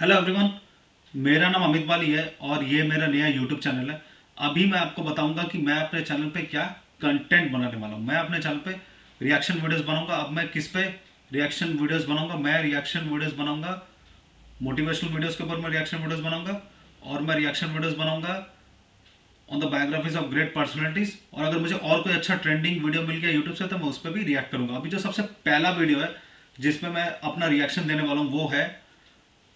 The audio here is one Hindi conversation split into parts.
Hello everyone. मेरा नाम अमित बाली है और ये मेरा नया यूट्यूब चैनल है। अभी मैं आपको बताऊंगा कि मैं अपने चैनल पे क्या कंटेंट बनाने वाला हूँ। मैं अपने चैनल पे रिएक्शन वीडियोस बनाऊंगा। अब मैं किस पे रिएक्शन वीडियोस बनाऊंगा? मैं रिएक्शन वीडियोस बनाऊंगा मोटिवेशनल वीडियोस के ऊपर। मैं रिएक्शन वीडियोस बनाऊंगा और मैं रिएक्शन वीडियोस बनाऊंगा on the biographies of great personalities. और अगर मुझे और कोई अच्छा ट्रेंडिंग वीडियो मिल गया यूट्यूब से तो मैं उस पर भी रिएक्ट करूंगा। अभी जो सबसे पहला वीडियो है जिसमें मैं अपना रिएक्शन देने वाला हूँ वो है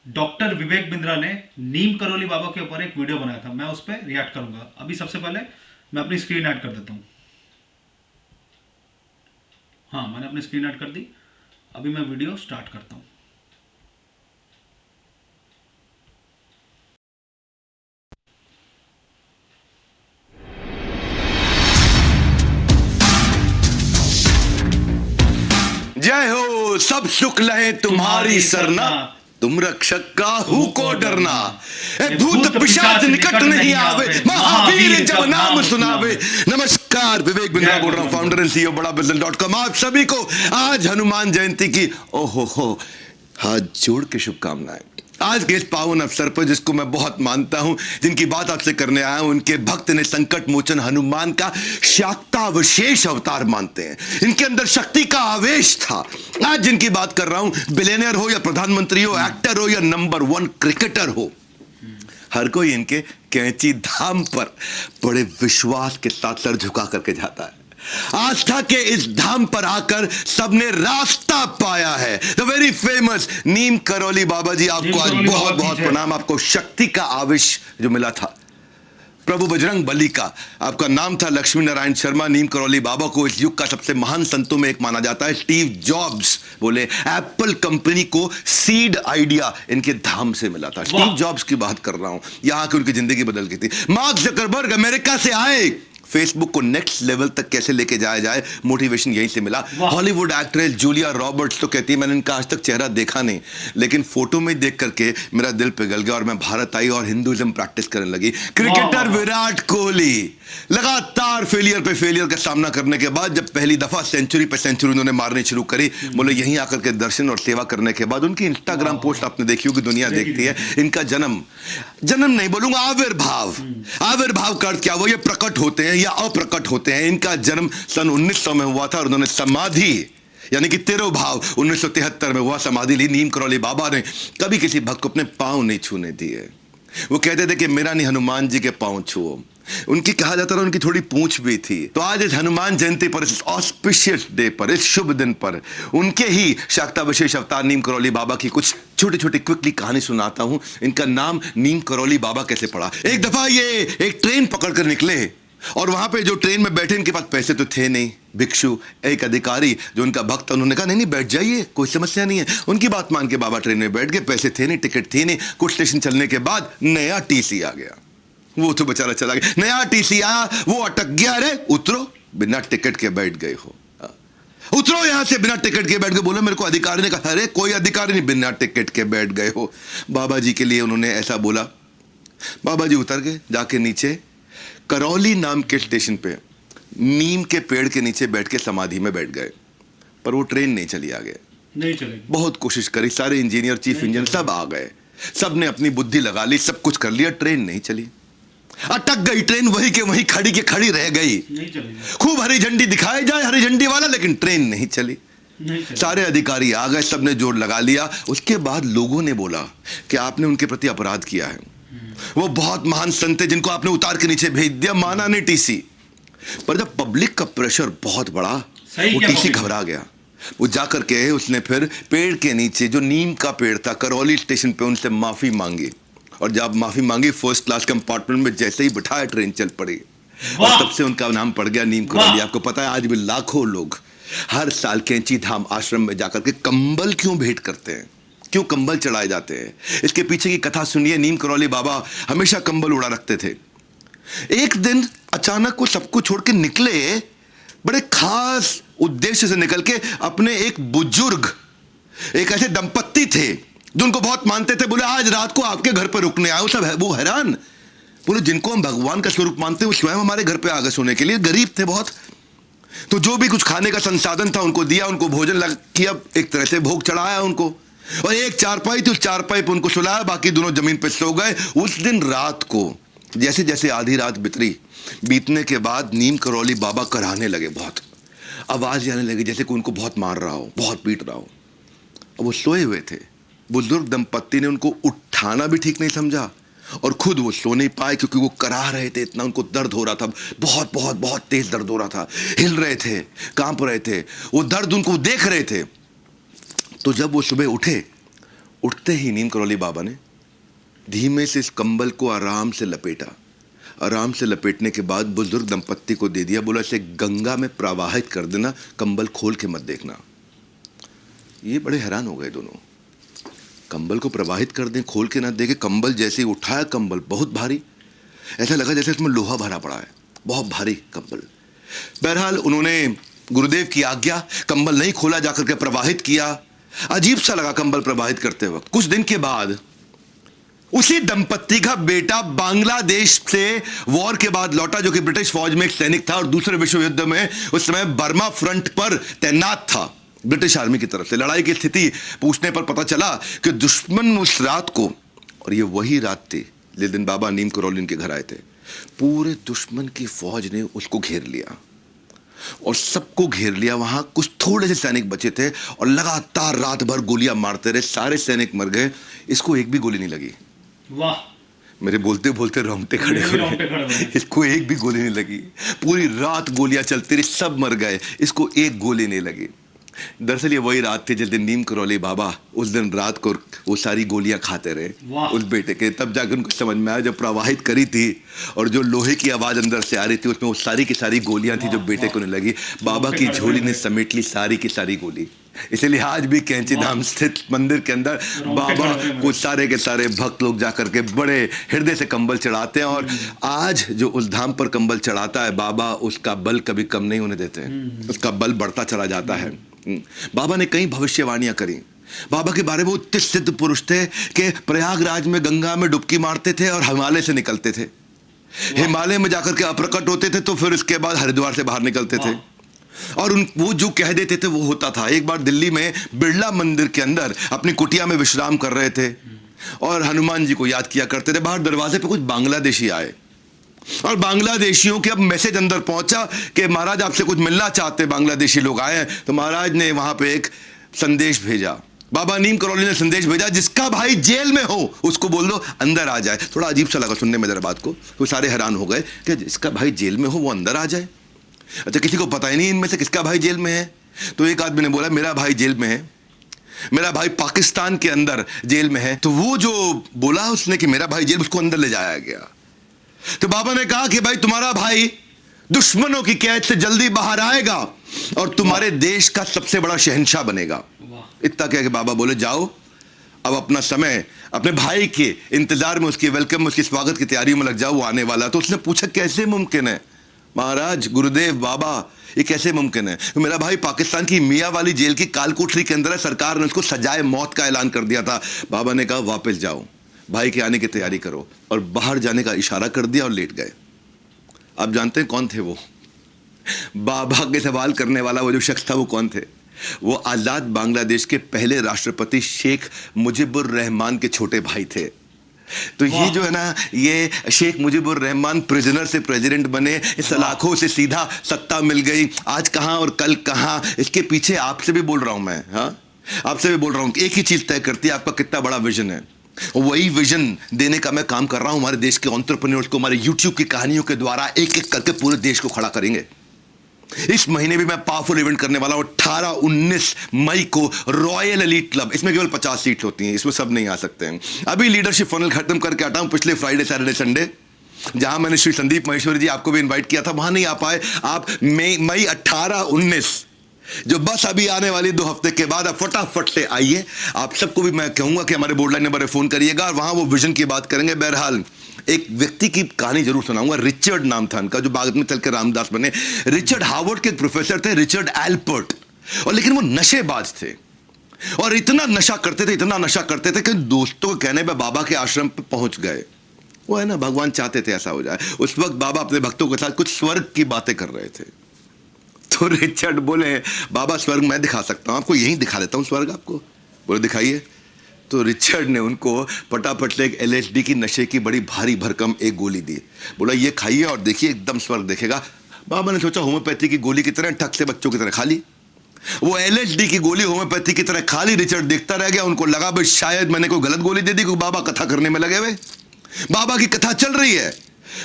डॉक्टर विवेक बिंद्रा ने नीम करोली बाबा के ऊपर एक वीडियो बनाया था। मैं उस पर रिएक्ट करूंगा। अभी सबसे पहले मैं अपनी स्क्रीन ऐड कर देता हूं। हाँ, मैंने अपनी स्क्रीन ऐड कर दी। अभी मैं वीडियो स्टार्ट करता हूं। जय हो, सब सुख लहे तुम्हारी सरना, तुम रक्षक का हूँ को डरना। ए भूत पिशाच निकट नहीं आवे, महावीर जब नाम सुनावे। नमस्कार, विवेक बिंद्रा बोल रहा हूँ, फाउंडर एंड सीईओ बड़ा बिजनेस.com। आप सभी को आज हनुमान जयंती की ओहो हो हाथ जोड़ के शुभकामनाएं। आज के इस पावन अवसर पर जिसको मैं बहुत मानता हूं, जिनकी बात आपसे करने आया हूं, उनके भक्त ने संकट मोचन हनुमान का शाक्तावशेष अवतार मानते हैं। इनके अंदर शक्ति का आवेश था। आज जिनकी बात कर रहा हूं, बिलियनर हो या प्रधानमंत्री हो, एक्टर हो या नंबर 1 क्रिकेटर हो, हर कोई इनके कैंची धाम पर बड़े विश्वास के साथ सर झुका करके जाता है। आस्था के इस धाम पर आकर सबने रास्ता पाया है। The very famous Neem Karoli Baba जी, आपको आज बहुत बहुत प्रणाम। आपको शक्ति का आवेश जो मिला था प्रभु बजरंग बली का, आपका नाम था लक्ष्मी नारायण शर्मा। नीम करोली बाबा को इस युग का सबसे महान संतों में एक माना जाता है। स्टीव जॉब्स बोले एप्पल कंपनी को सीड आइडिया इनके धाम से मिला था। स्टीव जॉब्स की बात कर रहा हूं, यहां की उनकी जिंदगी बदल गई थी। मार्क जकरबर्ग अमेरिका से आए, फेसबुक को नेक्स्ट लेवल तक कैसे लेके जाया जाए, मोटिवेशन यहीं से मिला। हॉलीवुड एक्ट्रेस जूलिया रॉबर्ट्स तो कहती है मैंने इनका आज तक चेहरा देखा नहीं, लेकिन फोटो में देख करके मेरा दिल पिघल गया और मैं भारत आई और हिंदुइज्म प्रैक्टिस करने लगी। क्रिकेटर विराट कोहली लगातार फेलियर पे फेलियर का सामना करने के बाद जब पहली दफा सेंचुरी पे सेंचुरी उन्होंने मारनी शुरू करी, बोले यहीं आकर के दर्शन और सेवा करने के बाद उनकी इंस्टाग्राम पोस्ट आपने देखी होगी, दुनिया देखती है। इनका जन्म नहीं बोलूंगा, आविर्भाव का अर्थ क्या, वो ये प्रकट होते हैं या अप्रकट होते हैं। इनका जन्म सन 1900 में हुआ था और उन्होंने समाधि यानी कि तिरोभाव 1973 में हुआ, समाधि ली। नीम करोली बाबा ने कभी किसी भक्त को अपने पांव नहीं छूने दिए। वो कहते थे कि मेरा नहीं हनुमान जी के पांव छुओ। उनकी कहा जाता था उनकी थोड़ी पूंछ भी थी। तो आज इस हनुमान जयंती पर, इस ऑस्पिशियस डे पर, इस शुभ दिन पर उनके ही शाक्तावशेष अवतार नीम करोली बाबा की कुछ छोटी छोटी क्विकली कहानी सुनाता हूं। इनका नाम नीम करोली बाबा कैसे पड़ा? एक दफा ये एक ट्रेन पकड़ कर निकले और वहां पे जो ट्रेन में बैठे, इनके पास पैसे तो थे नहीं। भिक्षु एक अधिकारी जो उनका भक्त, उन्होंने कहा नहीं बैठ जाइए, कोई समस्या नहीं है। उनकी बात मान के बाबा ट्रेन में बैठ गए। पैसे थे नहीं, टिकट थी नहीं। कुछ स्टेशन चलने के बाद नया टीसी आ गया। वो तो बेचारा चला गया। नया टीसी आया, वो अटक गया। अरे उतरो, बिना टिकट के बैठ गए हो, उतरो यहां से, बिना टिकट के बैठ गए। बोला मेरे को अधिकारी ने कहा। अरे कोई अधिकारी नहीं, बिना टिकट के बैठ गए हो। बाबा जी के लिए उन्होंने ऐसा बोला। बाबा जी उतर गए, जाके नीचे करौली नाम के स्टेशन पे नीम के पेड़ के नीचे बैठ के समाधि में बैठ गए। पर वो ट्रेन नहीं चली आगे, नहीं चलेगी। बहुत कोशिश करी, सारे इंजीनियर, चीफ इंजीनियर सब आ गए, सब ने अपनी बुद्धि लगा ली, सब कुछ कर लिया, ट्रेन नहीं चली। अटक गई ट्रेन, वही के वही खड़ी के खड़ी रह गई। खूब हरी झंडी दिखाई जाए, हरी झंडी वाला, लेकिन ट्रेन नहीं चली। सारे अधिकारी आ गए, सबने जोर लगा लिया। उसके बाद लोगों ने बोला कि आपने उनके प्रति अपराध किया है। वो बहुत महान संत है जिनको आपने उतार के नीचे भेज दिया। माना नहीं टीसी। पर जब पब्लिक का प्रेशर बहुत बड़ा, वो टीसी घबरा गया। वो जाकर के उसने फिर पेड़ के नीचे, जो नीम का पेड़ था, करौली स्टेशन पे उनसे माफी मांगी। और जब माफी मांगी, फर्स्ट क्लास कंपार्टमेंट में जैसे ही बिठाया, ट्रेन चल पड़ी। और तब से उनका नाम पड़ गया नीम करोली। आपको पता है आज भी लाखों लोग हर साल कैंची धाम आश्रम में जाकर के कंबल क्यों भेंट करते हैं, क्यों कंबल चढ़ाए जाते हैं? इसके पीछे की कथा सुनिए। नीम करोली बाबा हमेशा कंबल उड़ा रखते थे। एक दिन अचानक वो सबको छोड़ के निकले, बड़े खास उद्देश्य से निकल के। अपने एक बुजुर्ग, एक ऐसे दंपत्ति थे जो उनको बहुत मानते थे। बोले आज रात को आपके घर पर रुकने आए। सब वो हैरान, बोले जिनको हम भगवान का स्वरूप मानते हैं वो स्वयं हमारे घर पे आ गए सोने के लिए। गरीब थे बहुत, तो जो भी कुछ खाने का संसाधन था उनको दिया, उनको भोजन किया, एक तरह से भोग चढ़ाया उनको। और एक चारपाई थी, उस चारपाई पे उनको सुलाया, बाकी दोनों जमीन पे सो गए। उस दिन रात को जैसे जैसे आधी रात बीतने के बाद नीम करौली बाबा कराहने लगे, बहुत आवाज आने लगी जैसे कि उनको बहुत मार रहा हो, बहुत पीट रहा हो। अब वो सोए हुए थे। बुजुर्ग दंपत्ति ने उनको उठाना भी ठीक नहीं समझा और खुद वो सो नहीं पाए क्योंकि वो कराह रहे थे, इतना उनको दर्द हो रहा था, बहुत बहुत बहुत तेज दर्द हो रहा था, हिल रहे थे, कांप रहे थे, वो दर्द उनको देख रहे थे। तो जब वो सुबह उठते ही नीम करौली बाबा ने धीमे से इस कंबल को आराम से लपेटा। आराम से लपेटने के बाद बुजुर्ग दंपत्ति को दे दिया, बोला इसे गंगा में प्रवाहित कर देना, कंबल खोल के मत देखना। ये बड़े हैरान हो गए दोनों, कंबल को प्रवाहित कर दें, खोल के ना देखे। कंबल जैसे ही उठाया, कंबल बहुत भारी, ऐसा लगा जैसे इसमें लोहा भरा पड़ा है, बहुत भारी कंबल। बहरहाल उन्होंने गुरुदेव की आज्ञा, कंबल नहीं खोला, जाकर के प्रवाहित किया। अजीब सा लगा कंबल प्रवाहित करते वक्त। कुछ दिन के बाद उसी दंपत्ति का बेटा बांग्लादेश से वॉर के बाद लौटा, जो कि ब्रिटिश फौज में एक सैनिक था और दूसरे विश्व युद्ध में उस समय बर्मा फ्रंट पर तैनात था ब्रिटिश आर्मी की तरफ से। लड़ाई की स्थिति पूछने पर पता चला कि दुश्मन उस रात को, और ये वही रात थी जिस दिन बाबा नीम करौली के घर आए थे, पूरे दुश्मन की फौज ने उसको घेर लिया और सबको घेर लिया। वहां कुछ थोड़े से सैनिक बचे थे और लगातार रात भर गोलियां मारते रहे। सारे सैनिक मर गए, इसको एक भी गोली नहीं लगी। वाह, मेरे बोलते बोलते रोंगटे खड़े हो गए। इसको एक भी गोली नहीं लगी। पूरी रात गोलियां चलती रही, सब मर गए, इसको एक गोली नहीं लगी। दरअसल ये वही रात थी जिस दिन नीम करौली बाबा उस दिन रात को वो सारी गोलियां खाते रहे उस बेटे के। तब जाकर उनको समझ में आया, जब प्रवाहित करी थी और जो लोहे की आवाज अंदर से आ रही थी, उसमें वो सारी की सारी गोलियां थी जो बेटे को नहीं लगी। बाबा की झोली ने समेट ली सारी की सारी गोली। इसलिए आज भी कैंची धाम स्थित मंदिर के अंदर बाबा को सारे के सारे भक्त लोग जाकर के बड़े हृदय से कंबल चढ़ाते हैं। और आज जो उस धाम पर कंबल चढ़ाता है बाबा, उसका बल कभी कम नहीं होने देते, उसका बल बढ़ता चला जाता है। बाबा ने कई भविष्यवाणियां करी। बाबा के बारे में वो इतने सिद्ध पुरुष थे कि प्रयागराज में गंगा में डुबकी मारते थे और हिमालय से निकलते थे, हिमालय में जाकर के अप्रकट होते थे, तो फिर इसके बाद हरिद्वार से बाहर निकलते थे और वो जो कह देते थे वो होता था। एक बार दिल्ली में बिरला मंदिर के अंदर अपनी कुटिया में विश्राम कर रहे थे और हनुमान जी को याद किया करते थे। बाहर दरवाजे पे कुछ बांग्लादेशी आए और बांग्लादेशियों के अब मैसेज अंदर पहुंचा कि महाराज आपसे कुछ मिलना चाहते, बांग्लादेशी लोग आए हैं। तो महाराज ने वहां पे एक संदेश भेजा, बाबा नीम करौली ने संदेश भेजा, जिसका भाई जेल में हो उसको बोल दो अंदर आ जाए। थोड़ा अजीब सा लगा सुनने में जरा बात को, तो सारे हैरान हो गए कि जिसका भाई जेल में हो वो अंदर आ जाए। अच्छा, किसी को पता ही नहीं इनमें से किसका भाई जेल में है। तो एक आदमी ने बोला मेरा भाई जेल में है, मेरा भाई पाकिस्तान के अंदर जेल में है। तो वो जो बोला उसने कि मेरा भाई जेल, उसको अंदर ले जाया गया। तो बाबा ने कहा कि भाई तुम्हारा भाई दुश्मनों की कैद से जल्दी बाहर आएगा और तुम्हारे देश का सबसे बड़ा शहंशाह बनेगा। इतना कह के बाबा बोले जाओ अब अपना समय अपने भाई के इंतजार में, उसकी वेलकम में, उसकी स्वागत की तैयारी में लग जाओ, वो आने वाला। तो उसने पूछा कैसे मुमकिन है महाराज, गुरुदेव, बाबा, ये कैसे मुमकिन है? तो मेरा भाई पाकिस्तान की मियाँ वाली जेल की कालकोठरी के अंदर है, सरकार ने उसको सजाए मौत का ऐलान कर दिया था। बाबा ने कहा वापस जाओ, भाई के आने की तैयारी करो, और बाहर जाने का इशारा कर दिया और लेट गए। आप जानते हैं कौन थे वो? बाबा के सवाल करने वाला वो जो शख्स था वो कौन थे? वो आजाद बांग्लादेश के पहले राष्ट्रपति शेख मुजीबुर रहमान के छोटे भाई थे। तो ये जो है ना, ये शेख मुजीबुर रहमान प्रिजनर से प्रेसिडेंट बने, इस सलाखों से सीधा सत्ता मिल गई। आज कहां और कल कहां, इसके पीछे आपसे भी बोल रहा हूं मैं, हाँ आपसे भी बोल रहा हूं, एक ही चीज तय करती है आपका कितना बड़ा विजन है। वही विजन देने का मैं काम कर रहा हूं। हमारे देश के एंटरप्रेन्योर्स को हमारे यूट्यूब की कहानियों के द्वारा एक एक करके पूरे देश को खड़ा करेंगे। इस महीने भी मैं पावरफुल इवेंट करने वाला हूं 18-19 मई को, रॉयल एलीट क्लब। इसमें केवल 50 सीट होती हैं, इसमें सब नहीं आ सकते हैं। अभी लीडरशिप फनल खत्म करके आता हूं पिछले फ्राइडे सैटरडे संडे, जहां मैंने श्री संदीप महेश्वरी जी आपको भी इनवाइट किया था, वहां नहीं आ पाए आप। मई 18-19 जो बस अभी आने वाली 2 हफ्ते के बाद, आप फटाफट से आइए। आप सबको भी मैं कहूंगा कि हमारे बोर्ड लाइन नंबर पर फोन करिएगा और वहां वो विजन की बात करेंगे। बहरहाल एक व्यक्ति की कहानी जरूर सुनाऊंगा, रिचर्ड नाम था उनका, जो बाद में चल के रामदास बने। रिचर्ड हार्वर्ड के एक प्रोफेसर थे, रिचर्ड एल्पर्ट, और लेकिन वो नशेबाज थे और इतना नशा करते थे, इतना नशा करते थे कि दोस्तों के कहने पे बाबा के आश्रम पे पहुंच गए। वो है ना, भगवान चाहते थे ऐसा हो जाए। उस वक्त बाबा अपने भक्तों के साथ कुछ स्वर्ग की बातें कर रहे थे। तो रिचर्ड बोले बाबा स्वर्ग मैं दिखा सकता हूं आपको, यहीं दिखा देता हूं स्वर्ग आपको। बोले दिखाइए। तो रिचर्ड ने उनको पटापट से एक LSD की नशे की बड़ी भारी भरकम एक गोली दी। बोला ये खाइए और देखिए एकदम स्वर्ग देखेगा। बाबा ने सोचा होम्योपैथी की गोली की तरह ठक से बच्चों की तरह खा ली। वो LSD की गोली होम्योपैथी की तरह खा ली। रिचर्ड देखता रह गया। उनको लगा भाई शायद मैंने कोई गलत गोली दे दी, क्योंकि बाबा कथा करने में लगे हुए, बाबा की कथा चल रही है।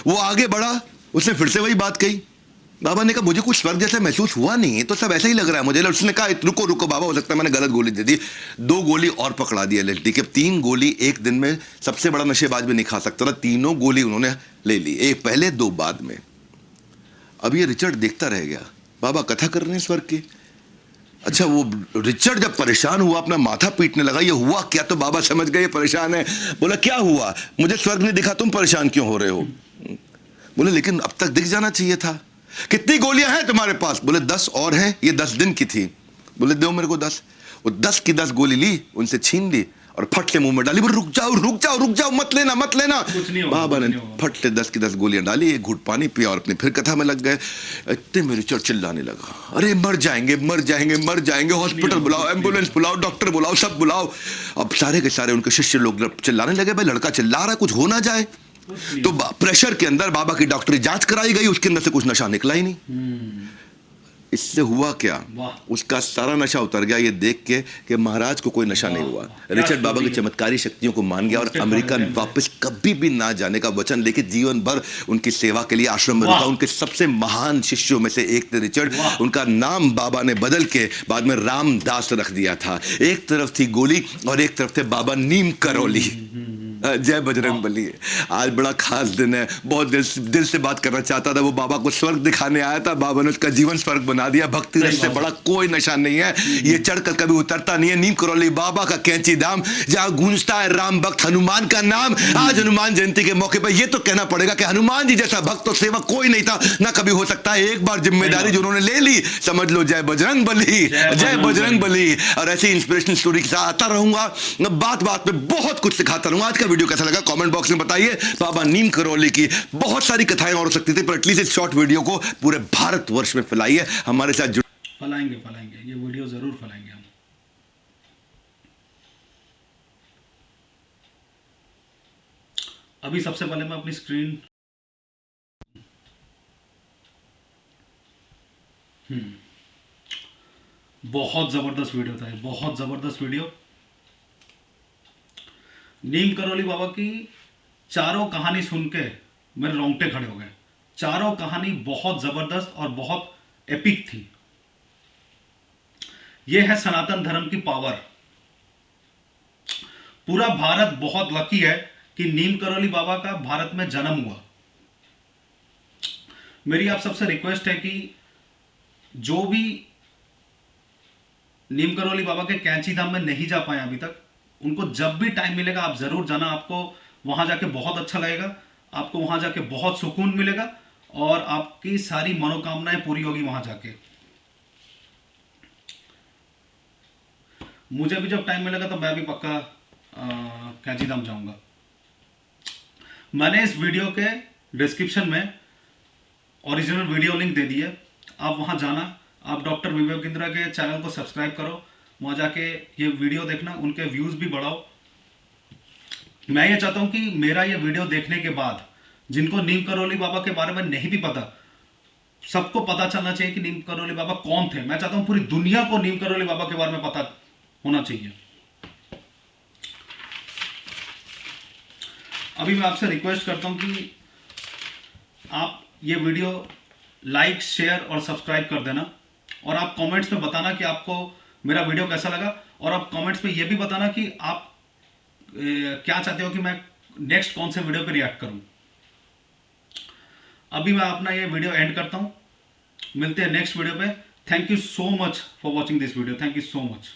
वो आगे बढ़ा, उसने फिर से वही बात कही। बाबा ने कहा मुझे कुछ स्वर्ग जैसा महसूस हुआ नहीं है, तो सब ऐसा ही लग रहा है मुझे। उसने कहा रुको रुको बाबा, हो सकता है मैंने गलत गोली दे दी। 2 गोली और पकड़ा दी LSD के। 3 गोली एक दिन में सबसे बड़ा नशेबाज भी नहीं खा सकता था। तीनों गोली उन्होंने ले ली, एक पहले 2 बाद में। अब ये रिचर्ड देखता रह गया, बाबा कथा कर रहे हैं स्वर्ग की। अच्छा, वो रिचर्ड जब परेशान हुआ, अपना माथा पीटने लगा, ये हुआ क्या? तो बाबा समझ गए परेशान है। बोला क्या हुआ? मुझे स्वर्ग नहीं दिखा, तुम परेशान क्यों हो रहे हो? बोले लेकिन अब तक दिख जाना चाहिए था। कितनी गोलियां हैं तुम्हारे पास? बोले 10 और हैं, ये 10 दिन की थी। बोले दो मेरे को 10। वो 10 की 10 गोली ली, उनसे छीन ली और फट से मुंह में डाली। बोले रुक जाओ रुक जाओ रुक जाओ, मत लेना मत लेना। बाबा ने फट से 10 की 10 गोलियां डाली, एक घूंट पानी पिया और अपनी फिर कथा में लग गए। इतने में रिचर्ड चिल्लाने लगा, अरे मर जाएंगे मर जाएंगे मर जाएंगे, हॉस्पिटल बुलाओ, एम्बुलेंस बुलाओ, डॉक्टर बुलाओ, सब बुलाओ। अब सारे के सारे उनके शिष्य लोग चिल्लाने लगे, भाई लड़का चिल्ला रहा है, कुछ हो ना जाए। तो प्रेशर के अंदर बाबा की डॉक्टरी जांच कराई गई, उसके अंदर से कुछ नशा निकला ही नहीं। इससे हुआ क्या? उसका सारा नशा उतर गया ये देख के कि महाराज को कोई नशा नहीं हुआ। रिचर्ड बाबा की चमत्कारी शक्तियों को मान गया और अमेरिका वापस कभी भी ना जाने का वचन लेके जीवन भर उनकी सेवा के लिए आश्रम में रुका। उनके सबसे महान शिष्यों में से एक थे रिचर्ड। उनका नाम बाबा ने बदल के बाद में रामदास रख दिया था। एक तरफ थी गोली और एक तरफ थे बाबा नीम करौली। जय बजरंग बली। आज बड़ा खास दिन है, बहुत दिल से बात करना चाहता था। वो बाबा को स्वर्ग दिखाने आया था, बाबा ने उसका जीवन स्वर्ग बना दिया। भक्ति रस से बड़ा कोई नशा नहीं है, ये चढ़कर कभी उतरता नहीं है। नीम करौली बाबा का कैंची धाम, जहां गूंजता है राम भक्त हनुमान का नाम। आज हनुमान जयंती के मौके पर ये तो कहना पड़ेगा कि हनुमान जी जैसा भक्त और सेवक कोई नहीं था, ना कभी हो सकता है। एक बार जिम्मेदारी जो उन्होंने ले ली, समझ लो जय बजरंग बली, जय बजरंग बली। और ऐसी इंस्पिरेशनल स्टोरी के साथ आता रहूंगा, बात बात में बहुत कुछ सिखाता रहूंगा। आज का वीडियो कैसा लगा कमेंट बॉक्स में बताइए। बाबा नीम करौली की बहुत सारी कथाएं और हो सकती थी, पर एटलीस्ट इस शॉर्ट वीडियो को पूरे भारतवर्ष में फैलाइए। हमारे साथ फैलाएंगे ये वीडियो जरूर फैलाएंगे हम। अभी सबसे पहले मैं अपनी स्क्रीन बहुत जबरदस्त वीडियो था, बहुत जबरदस्त वीडियो। नीम करौली बाबा की चारों कहानी सुन के मेरे रोंगटे खड़े हो गए। चारों कहानी बहुत जबरदस्त और बहुत एपिक थी। यह है सनातन धर्म की पावर। पूरा भारत बहुत लकी है कि नीम करौली बाबा का भारत में जन्म हुआ। मेरी आप सबसे रिक्वेस्ट है कि जो भी नीम करौली बाबा के कैंची धाम में नहीं जा पाए अभी तक, उनको जब भी टाइम मिलेगा आप जरूर जाना। आपको वहां जाके बहुत अच्छा लगेगा, आपको वहां जाके बहुत सुकून मिलेगा और आपकी सारी मनोकामनाएं पूरी होगी वहां जाके। मुझे भी जब टाइम मिलेगा तो मैं भी पक्का कैंची धाम जाऊंगा। मैंने इस वीडियो के डिस्क्रिप्शन में ओरिजिनल वीडियो लिंक दे दी है, आप वहां जाना। आप डॉक्टर विवेक इंद्रा के चैनल को सब्सक्राइब करो, वहां जाके ये वीडियो देखना, उनके व्यूज भी बढ़ाओ। मैं ये चाहता हूं कि मेरा ये वीडियो देखने के बाद जिनको नीम करौली बाबा के बारे में नहीं भी पता, सबको पता चलना चाहिए कि नीम करौली बाबा कौन थे। मैं चाहता हूं पूरी दुनिया को नीम करौली बाबा के बारे में पता होना चाहिए। अभी मैं आपसे रिक्वेस्ट करता हूं कि आप ये वीडियो लाइक शेयर और सब्सक्राइब कर देना और आप कमेंट्स में बताना कि आपको मेरा वीडियो कैसा लगा। और आप कमेंट्स में ये भी बताना कि आप क्या चाहते हो कि मैं नेक्स्ट कौन से वीडियो पे रिएक्ट करूं। अभी मैं अपना ये वीडियो एंड करता हूं, मिलते हैं नेक्स्ट वीडियो पे। Thank you so much for watching this video, thank you so much.